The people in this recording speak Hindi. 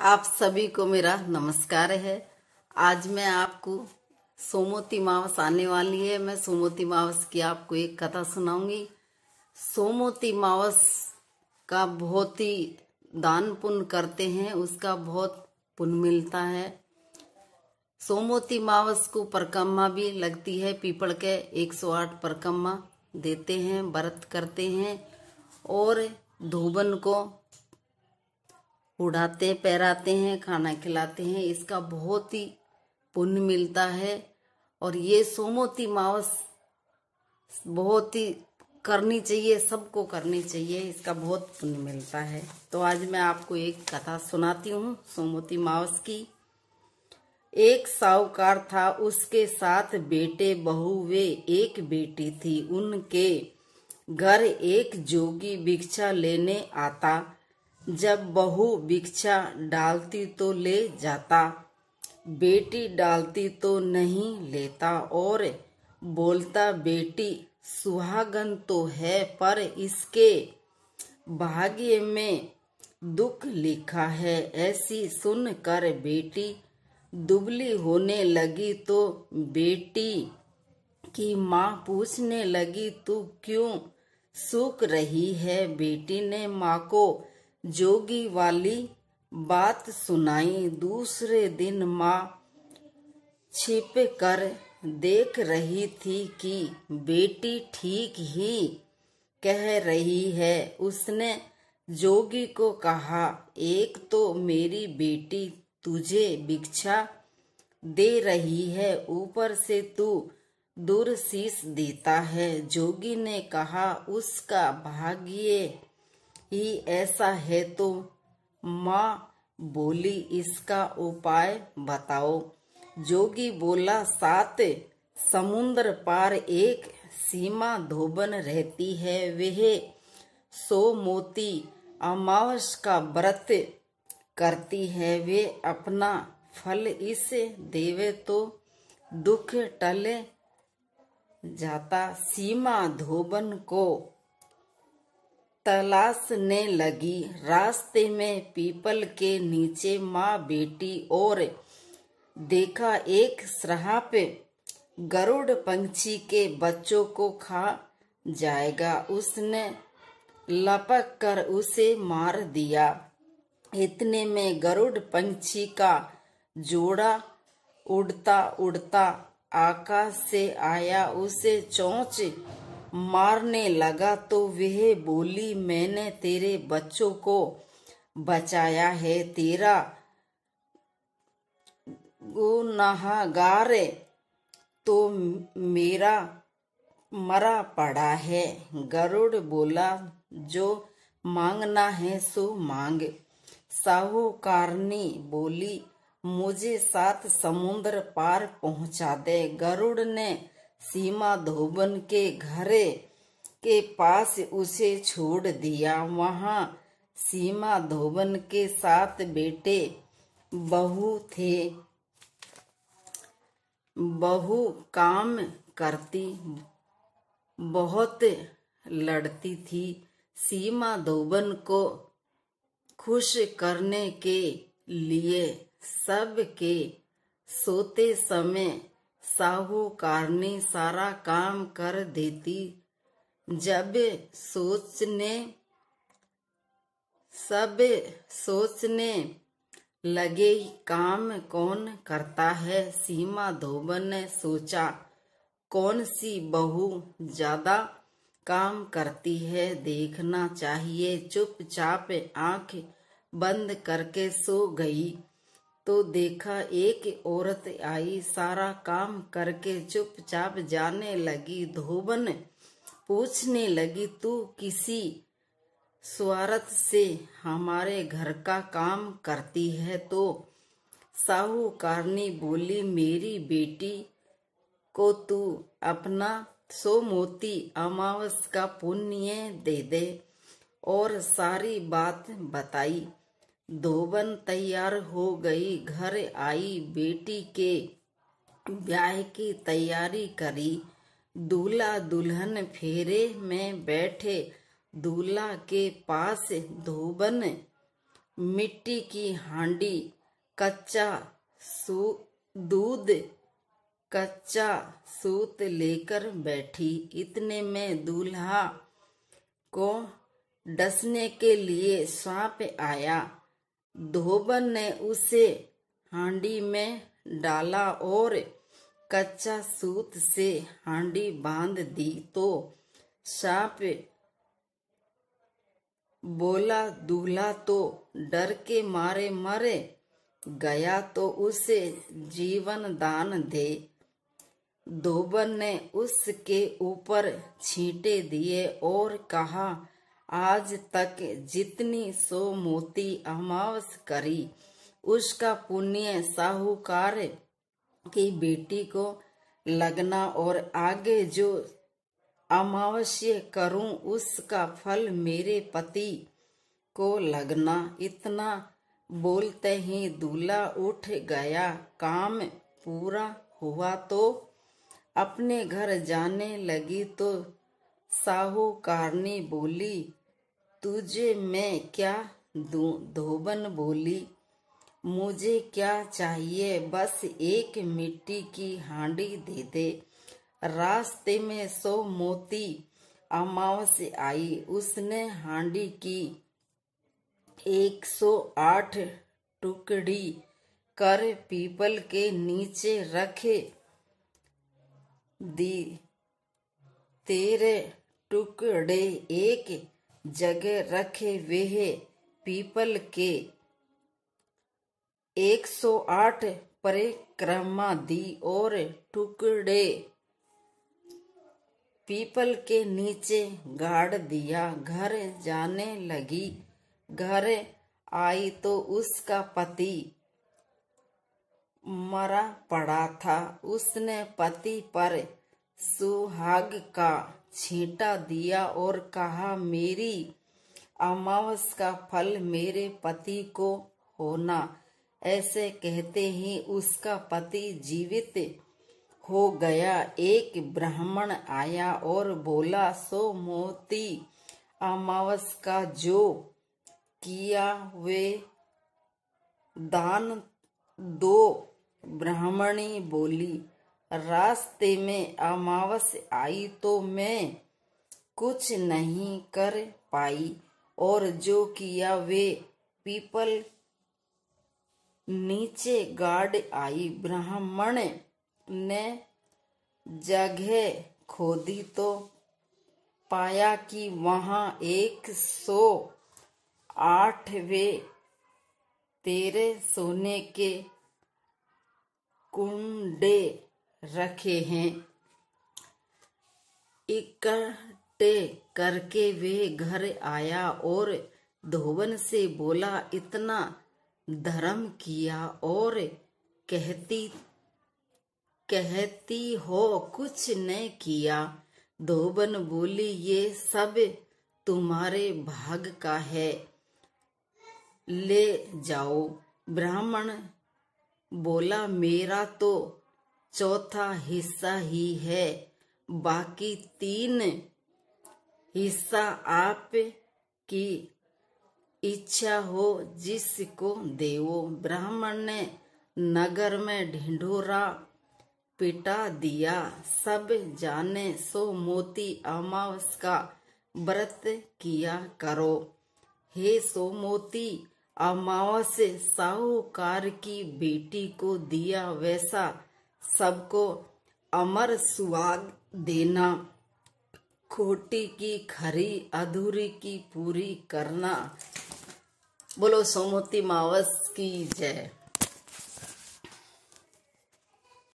आप सभी को मेरा नमस्कार है। आज मैं आपको सोमवती अमावस आने वाली है। मैं सोमवती अमावस की आपको एक कथा सुनाऊंगी। सोमवती अमावस का बहुत ही दान पुण्य करते हैं, उसका बहुत पुण्य मिलता है। सोमवती अमावस को परिक्रमा भी लगती है, पीपल के 108 परिक्रमा देते हैं, व्रत करते हैं और धोबन को उड़ाते पहराते हैं, खाना खिलाते हैं। इसका बहुत ही पुण्य मिलता है और ये सोमवती अमावस बहुत ही करनी चाहिए, सबको करनी चाहिए, इसका बहुत पुण्य मिलता है। तो आज मैं आपको एक कथा सुनाती हूँ सोमवती अमावस की। एक साहूकार था, उसके 7 बेटे बहू वे एक बेटी थी। उनके घर एक जोगी भिक्षा लेने आता। जब बहू भिक्षा डालती तो ले जाता, बेटी डालती तो नहीं लेता और बोलता बेटी सुहागन तो है पर इसके भाग्य में दुख लिखा है। ऐसी सुनकर बेटी दुबली होने लगी तो बेटी की माँ पूछने लगी तू क्यों सूख रही है। बेटी ने माँ को जोगी वाली बात सुनाई। दूसरे दिन माँ छिप कर देख रही थी कि बेटी ठीक ही कह रही है। उसने जोगी को कहा, एक तो मेरी बेटी तुझे भिक्षा दे रही है, ऊपर से तू दुर्शीष देता है। जोगी ने कहा, उसका भाग्य ही ऐसा है। तो माँ बोली, इसका उपाय बताओ। जोगी बोला, 7 समुद्र पार एक सीमा धोबन रहती है। वह सोमवती अमावस का व्रत करती है। वे अपना फल इसे देवे तो दुख टल जाता। सीमा धोबन को तलाशने लगी। रास्ते में पीपल के नीचे माँ बेटी और देखा एक श्राप गरुड़ पंछी के बच्चों को खा जाएगा। उसने लपक कर उसे मार दिया। इतने में गरुड़ पंछी का जोड़ा उड़ता उड़ता आकाश से आया, उसे चोंच मारने लगा। तो वह बोली, मैंने तेरे बच्चों को बचाया है, तेरा गुनहगार तो मेरा मरा पड़ा है। गरुड़ बोला, जो मांगना है सो मांग। साहूकारनी बोली, मुझे 7 समुद्र पार पहुंचा दे। गरुड़ ने सीमा धोबन के घर के पास उसे छोड़ दिया। वहां सीमा धोबन के 7 बेटे बहू थे। बहू काम करती बहुत लड़ती थी। सीमा धोबन को खुश करने के लिए सबके सोते समय साहूकारनी सारा काम कर देती। जब सोचने लगे काम कौन करता है। सीमा धोबन ने सोचा, कौन सी बहू ज्यादा काम करती है, देखना चाहिए। चुपचाप आंख बंद करके सो गई तो देखा एक औरत आई, सारा काम करके चुपचाप जाने लगी। धोबन पूछने लगी, तू किसी स्वार्थ से हमारे घर का काम करती है। तो साहूकारनी बोली, मेरी बेटी को तू अपना सोमवती अमावस का पुण्य दे दे और सारी बात बताई। धोबन तैयार हो गई, घर आई, बेटी के ब्याह की तैयारी करी। दूल्हा दुल्हन फेरे में बैठे। दूल्हा के पास धोबन मिट्टी की हांडी, कच्चा दूध, कच्चा सूत लेकर बैठी। इतने में दूल्हा को डसने के लिए सांप आया। धोबन ने उसे हांडी में डाला और कच्चा सूत से हांडी बांध दी तो सांप बोला, दूल्हा तो डर के मारे मरे गया तो उसे जीवन दान दे। धोबन ने उसके ऊपर छींटे दिए और कहा, आज तक जितनी सोमवती अमावस करी उसका पुण्य साहूकार की बेटी को लगना और आगे जो अमावस्या करूं उसका फल मेरे पति को लगना। इतना बोलते ही दूल्हा उठ गया। काम पूरा हुआ तो अपने घर जाने लगी तो साहूकारनी बोली, तुझे मैं क्या दूं? धोबन बोली, मुझे क्या चाहिए, बस एक मिट्टी की हांडी दे दे। रास्ते में सोमवती अमावस्या आई। उसने हांडी की 108 टुकड़ी कर पीपल के नीचे रखे दी। तेरे टुकड़े एक जगह रखे वे पीपल के 108 परिक्रमा दी और टुकड़े पीपल के नीचे गाड़ दिया। घर जाने लगी। घर आई तो उसका पति मरा पड़ा था। उसने पति पर सुहाग का छींटा दिया और कहा, मेरी अमावस का फल मेरे पति को होना। ऐसे कहते ही उसका पति जीवित हो गया। एक ब्राह्मण आया और बोला, सोमवती अमावस का जो किया वे दान दो। ब्राह्मणी बोली, रास्ते में अमावस आई तो मैं कुछ नहीं कर पाई और जो किया वे पीपल नीचे गाड़ आई। ब्राह्मण ने जगह खोदी तो पाया कि वहां 108वें 13 सोने के कुंडे रखे हैं। इकट्ठे करके वे घर आया और धोबन से बोला, इतना धर्म किया और कहती हो कुछ न किया। धोबन बोली, ये सब तुम्हारे भाग का है, ले जाओ। ब्राह्मण बोला, मेरा तो चौथा हिस्सा ही है, बाकी 3 हिस्सा आप की इच्छा हो जिसको देवो। ब्राह्मण ने नगर में ढिंढोरा पिटा दिया। सब जाने सोमवती अमावस का व्रत किया करो। हे सोमवती अमावस साहूकार की बेटी को दिया वैसा सबको अमर सुहाग देना। खोटी की खरी, अधूरी की पूरी करना। बोलो सोमवती अमावस की जय।